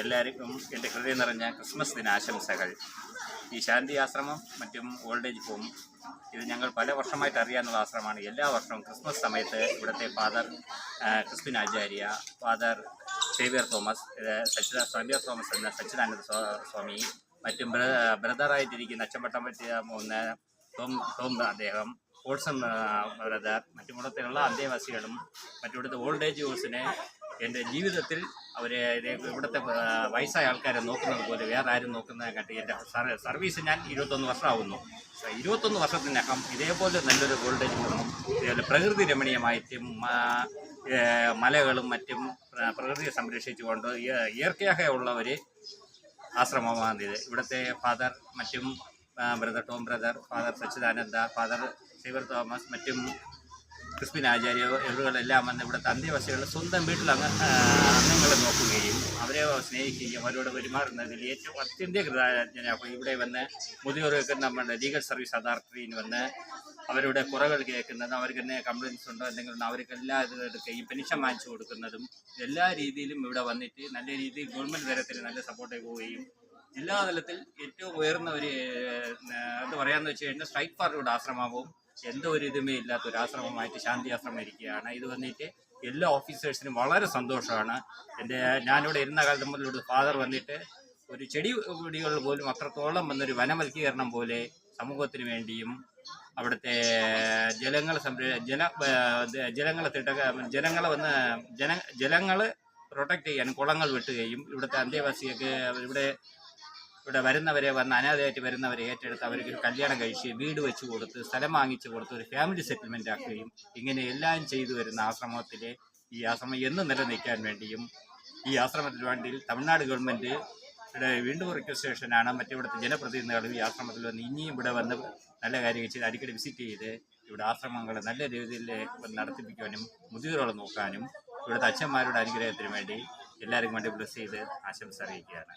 എല്ലാവർക്കും എൻ്റെ ഹൃദയം നിറഞ്ഞ ക്രിസ്മസ് ദിനാശംസകൾ. ഈ ശാന്തി ആശ്രമം മറ്റും ഓൾഡ് ഏജ് ഹോം ഇത് ഞങ്ങൾ പല വർഷമായിട്ട് അറിയാവുന്ന ആശ്രമമാണ്. എല്ലാ വർഷവും ക്രിസ്മസ് സമയത്ത് ഇവിടുത്തെ ഫാദർ ക്രിസ്ത്യൻ ആചാര്യ, father Xavier Thomas, Xavier Thomas എന്ന സച്ചിദാനന്ദ സ്വാമി, മറ്റും ബ്രദറായിട്ടിരിക്കുന്ന അച്ചമ്പട്ടം പറ്റിയ ടോം അദ്ദേഹം, ഓൾസൺ ബ്രദർ, മറ്റുമിടത്തിലുള്ള അന്തേവാസികളും മറ്റിവിടുത്തെ ഓൾഡ് ഏജ് ഹോംസിനെ എൻ്റെ ജീവിതത്തിൽ അവരെ ഇവിടുത്തെ വയസ്സായ ആൾക്കാരെ നോക്കുന്നത് പോലെ വേറെ ആരും നോക്കുന്നതിനെക്കാട്ടി എൻ്റെ സർവീസ് ഞാൻ 21 വർഷമാകുന്നു. 21 വർഷത്തിനകം ഇതേപോലെ നല്ലൊരു ഓൾഡ് ഏജ് ഹോമും ഇതേപോലെ പ്രകൃതി രമണീയമായിട്ടും മലകളും മറ്റും പ്രകൃതിയെ സംരക്ഷിച്ചുകൊണ്ട് ഇയർക്കയാകെ ഉള്ള ഒരു ആശ്രമമാണിത്. ഇവിടുത്തെ ഫാദർ മറ്റും ബ്രദർ ടോം ബ്രദർ, ഫാദർ സച്ചിദാനന്ദ, ഫാദർ സേവ്യർ തോമസ്, മറ്റും ക്രിസ്ത്യൻ ആചാര്യ ഇവരുകളെല്ലാം വന്ന് ഇവിടുത്തെ അന്തേവാസികളുടെ സ്വന്തം വീട്ടിൽ അംഗങ്ങളെ നോക്കുകയും അവരെ സ്നേഹിക്കുകയും അവരോട് പെരുമാറുന്നതിൽ ഏറ്റവും അത്യന്ത കൃതജ്ഞനാണ്. അപ്പോൾ ഇവിടെ വന്ന് മുതിർവർക്ക് നമ്മുടെ ലീഗൽ സർവീസ് അതോറിറ്റിയിൽ വന്ന് അവരുടെ കുറകൾ കേൾക്കുന്നതും അവർക്ക് തന്നെ കംപ്ലയിൻസ് ഉണ്ടോ എന്തെങ്കിലും അവർക്കെല്ലാം ഇത് എടുക്കുകയും പെൻഷൻ വാങ്ങിച്ചു കൊടുക്കുന്നതും എല്ലാ രീതിയിലും ഇവിടെ വന്നിട്ട് നല്ല രീതിയിൽ ഗവൺമെൻറ് തലത്തിൽ നല്ല സപ്പോർട്ട് പോവുകയും ജില്ലാ തലത്തിൽ ഏറ്റവും ഉയർന്ന ഒരു എന്താ പറയാമെന്ന് വെച്ച് കഴിഞ്ഞാൽ സ്ട്രൈറ്റ് ഫോർവേഡ് ആശ്രമവും എന്തോ ഒരു ഇതുമേ ഇല്ലാത്ത ഒരു ആശ്രമമായിട്ട് ശാന്തി ആശ്രമം ഇരിക്കുകയാണ്. ഇത് വന്നിട്ട് എല്ലാ ഓഫീസേഴ്സിനും വളരെ സന്തോഷമാണ്. ഞാനിവിടെ ഇരുന്ന കാലത്ത് മുതൽ ഫാദർ വന്നിട്ട് ഒരു ചെടികൾ പോലും അത്രത്തോളം വന്നൊരു വനവൽക്കീകരണം പോലെ സമൂഹത്തിന് വേണ്ടിയും അവിടുത്തെ ജലങ്ങൾ പ്രൊട്ടക്റ്റ് ചെയ്യാൻ കുളങ്ങൾ വെട്ടുകയും ഇവിടുത്തെ അന്തേവാസിയൊക്കെ ഇവിടെ വരുന്നവരെ അനാഥയായിട്ട് വരുന്നവരെ ഏറ്റെടുത്ത് അവർക്ക് കല്യാണം കഴിച്ച് വീട് വെച്ച് കൊടുത്ത് സ്ഥലം വാങ്ങിച്ചു കൊടുത്ത് ഒരു ഫാമിലി സെറ്റിൽമെൻ്റ് ആക്കുകയും ഇങ്ങനെ എല്ലാം ചെയ്തു വരുന്ന ആശ്രമത്തിലെ ഈ ആശ്രമം എന്ന് നിലനിൽക്കാൻ വേണ്ടിയും ഈ ആശ്രമത്തിന് വേണ്ടി തമിഴ്നാട് ഗവൺമെൻറ് ഇവിടെ വീണ്ടും റിക്വസ്റ്റേഷനാണ്. മറ്റിവിടുത്തെ ജനപ്രതിനിധികളും ഈ ആശ്രമത്തിൽ വന്ന് ഇനിയും ഇവിടെ വന്ന് നല്ല കാര്യങ്ങൾ ചെയ്ത് അടിക്കടി വിസിറ്റ് ചെയ്ത് ഇവിടെ ആശ്രമങ്ങൾ നല്ല രീതിയിൽ നടത്തിപ്പിക്കാനും മുതിർകളെ നോക്കാനും ഇവിടുത്തെ അച്ഛന്മാരുടെ അനുഗ്രഹത്തിന് വേണ്ടി എല്ലാവർക്കും വേണ്ടി ബ്ലസ് ചെയ്ത് ആശംസ അറിയിക്കുകയാണ്.